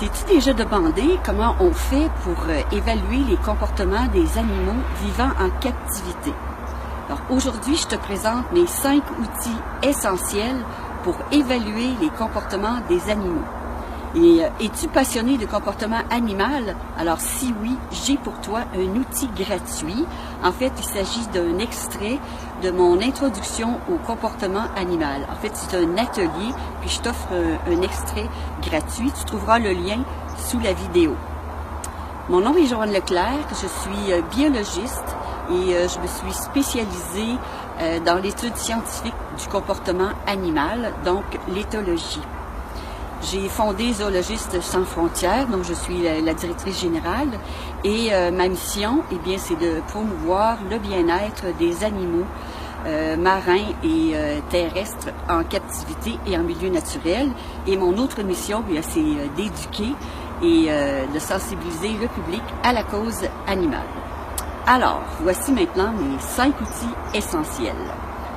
T'es-tu déjà demandé comment on fait pour évaluer les comportements des animaux vivant en captivité? Alors aujourd'hui, je te présente mes 5 outils essentiels pour évaluer les comportements des animaux. Et es-tu passionné de comportement animal? Alors si oui, j'ai pour toi un outil gratuit. En fait, il s'agit d'un extrait de mon introduction au comportement animal. En fait, c'est un atelier, puis je t'offre un extrait gratuit. Tu trouveras le lien sous la vidéo. Mon nom est Joanne Leclerc, je suis biologiste et je me suis spécialisée dans l'étude scientifique du comportement animal, donc l'éthologie. J'ai fondé Zoologistes sans frontières, donc je suis la directrice générale et ma mission, eh bien, c'est de promouvoir le bien-être des animaux marins et terrestres en captivité et en milieu naturel. Et mon autre mission, bien, c'est d'éduquer et de sensibiliser le public à la cause animale. Alors, voici maintenant mes 5 outils essentiels.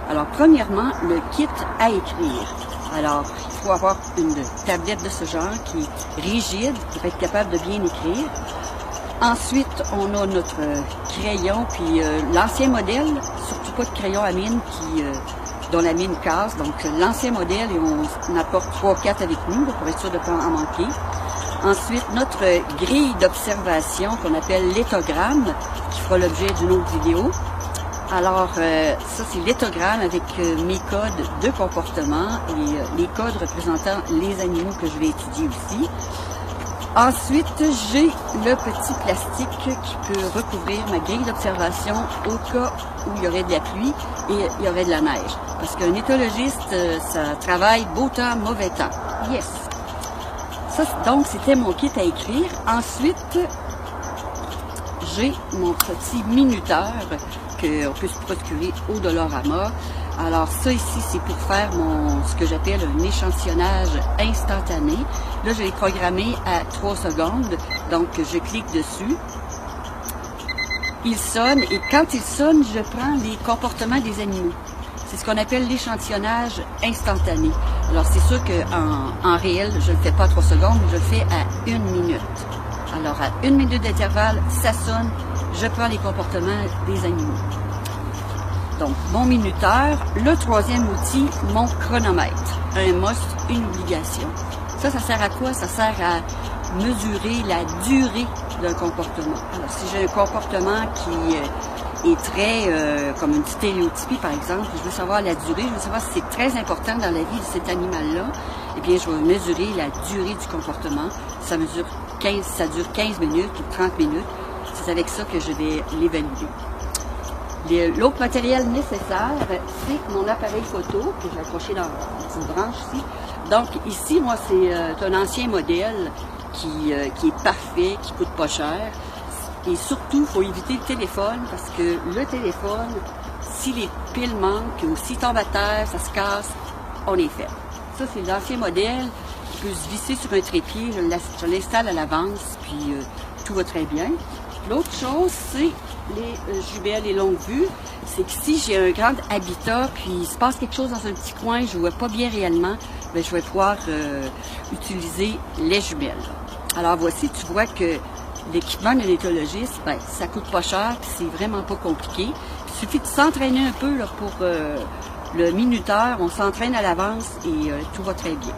Alors, premièrement, le kit à écrire. Alors, il faut avoir une tablette de ce genre qui est rigide pour être capable de bien écrire. Ensuite, on a notre crayon, puis l'ancien modèle, surtout pas de crayon à mine dont la mine casse. Donc, l'ancien modèle, et on apporte 3-4 avec nous pour être sûr de ne pas en manquer. Ensuite, notre grille d'observation qu'on appelle l'éthogramme, qui fera l'objet d'une autre vidéo. Alors, ça, c'est l'éthogramme avec mes codes de comportement et les codes représentant les animaux que je vais étudier aussi. Ensuite, j'ai le petit plastique qui peut recouvrir ma grille d'observation au cas où il y aurait de la pluie et il y aurait de la neige. Parce qu'un éthologiste, ça travaille beau temps, mauvais temps. Yes! Ça, donc, c'était mon kit à écrire. Ensuite, j'ai mon petit minuteur qu'on peut se procurer au Dollarama. Alors ça ici, c'est pour faire ce que j'appelle un échantillonnage instantané. Là, je l'ai programmé à 3 secondes, donc je clique dessus. Il sonne et quand il sonne, je prends les comportements des animaux. C'est ce qu'on appelle l'échantillonnage instantané. Alors c'est sûr qu'en réel, je ne le fais pas à 3 secondes, je le fais à 1 minute. Alors à 1 minute d'intervalle, ça sonne, je prends les comportements des animaux. Donc, mon minuteur. Le troisième outil, mon chronomètre. Un must, une obligation. Ça sert à quoi? Ça sert à mesurer la durée d'un comportement. Alors, si j'ai un comportement qui est très, comme une stéréotypie, par exemple, je veux savoir la durée, je veux savoir si c'est très important dans la vie de cet animal-là, eh bien, je vais mesurer la durée du comportement. Ça dure 15 minutes ou 30 minutes. C'est avec ça que je vais l'évaluer. L'autre matériel nécessaire, c'est mon appareil photo que j'ai accroché dans une petite branche ici. Donc ici, moi, c'est un ancien modèle qui est parfait, qui coûte pas cher. Et surtout, il faut éviter le téléphone parce que le téléphone, si les piles manquent ou s'il tombe à terre, ça se casse, on est fait. Ça, c'est l'ancien modèle qui peut se visser sur un trépied. Je l'installe à l'avance, puis tout va très bien. L'autre chose, c'est les jumelles et longues vues. C'est que si j'ai un grand habitat, puis il se passe quelque chose dans un petit coin, je ne vois pas bien réellement, bien, je vais pouvoir utiliser les jumelles. Alors voici, tu vois que l'équipement d'un éthologiste, ben, ça coûte pas cher, puis c'est vraiment pas compliqué. Il suffit de s'entraîner un peu là, pour le minuteur, on s'entraîne à l'avance et tout va très bien.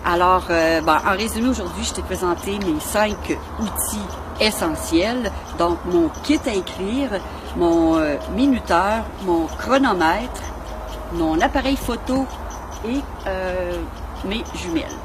Alors, en résumé, aujourd'hui, je t'ai présenté mes 5 outils essentiels. Donc, mon kit à écrire, mon minuteur, mon chronomètre, mon appareil photo et mes jumelles.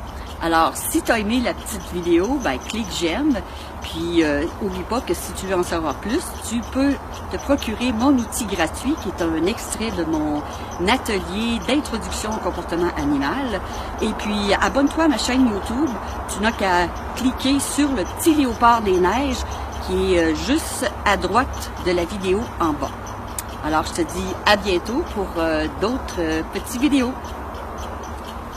Alors, si tu as aimé la petite vidéo, ben, clique j'aime. Puis, oublie pas que si tu veux en savoir plus, tu peux te procurer mon outil gratuit qui est un extrait de mon atelier d'introduction au comportement animal. Et puis, abonne-toi à ma chaîne YouTube. Tu n'as qu'à cliquer sur le petit léopard des neiges qui est juste à droite de la vidéo en bas. Alors, je te dis à bientôt pour d'autres petites vidéos.